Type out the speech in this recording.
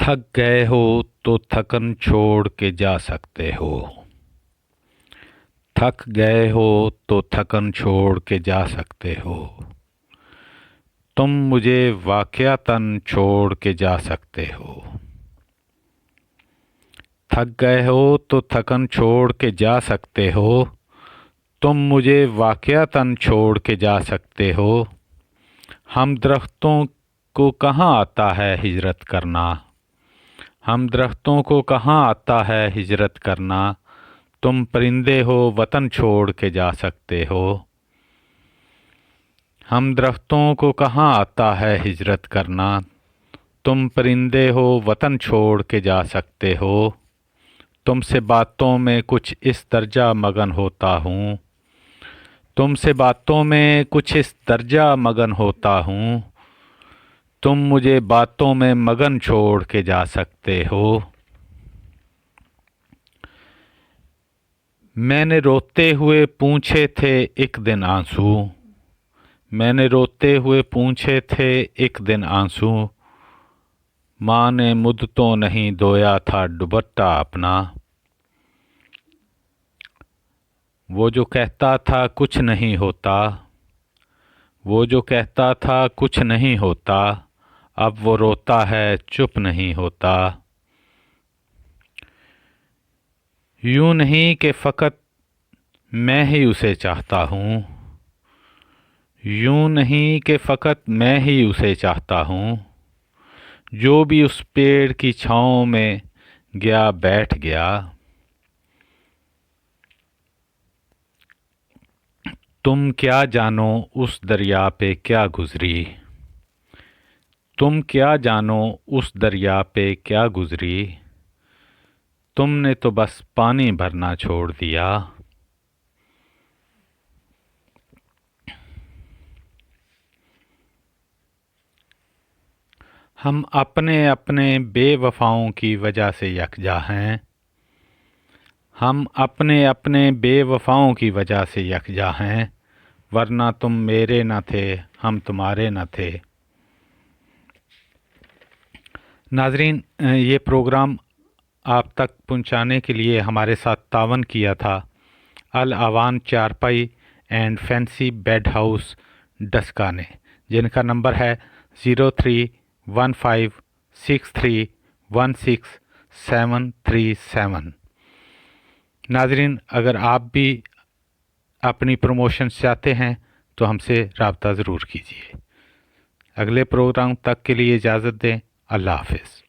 थक गए हो तो थकन छोड़ के जा सकते हो। थक गए हो तो थकन छोड़ के जा सकते हो। तुम मुझे वाक़यातन छोड़ के जा सकते हो। थक गए हो तो थकन छोड़ के जा सकते हो। तुम मुझे वाक़यातन छोड़ के जा सकते हो। हम दरख्तों को कहाँ आता है हिजरत करना। हम दरख्तों को कहाँ आता है हिजरत करना। तुम परिंदे हो वतन छोड़ के जा सकते हो। हम दरख्तों को कहाँ आता है हिजरत करना। तुम परिंदे हो वतन छोड़ के जा सकते हो। तुमसे बातों में कुछ इस दर्जा मगन होता हूँ। तुमसे बातों में कुछ इस दर्जा मगन होता हूँ। तुम मुझे बातों में मगन छोड़ के जा सकते हो। मैंने रोते हुए पूछे थे एक दिन आंसू। मैंने रोते हुए पूछे थे एक दिन आंसू। माँ ने मुझ तो नहीं धोया था दुपट्टा अपना। वो जो कहता था कुछ नहीं होता। वो जो कहता था कुछ नहीं होता। अब वो रोता है चुप नहीं होता। यूं नहीं कि फ़कत मैं ही उसे चाहता हूँ। यूं नहीं कि फ़कत मैं ही उसे चाहता हूँ। जो भी उस पेड़ की छाँव में गया बैठ गया। तुम क्या जानो उस दरिया पे क्या गुजरी। तुम क्या जानो उस दरिया पे क्या गुजरी। तुमने तो बस पानी भरना छोड़ दिया। हम अपने अपने बेवफाओं की वजह से यकजा हैं। हम अपने अपने बेवफाओं की वजह से यकजा हैं। वरना तुम मेरे न थे हम तुम्हारे न थे। नाजरीन, ये प्रोग्राम आप तक पहुंचाने के लिए हमारे साथ तावन किया था अल आवान चारपाई and fancy bed house Daska ने, जिनका नंबर है 031563163737। नाजरीन, अगर आप भी अपनी प्रमोशन चाहते हैं तो हमसे रब्ता ज़रूर कीजिए। अगले प्रोग्राम तक के लिए इजाज़त दें। अल्लाह हाफ़िज़।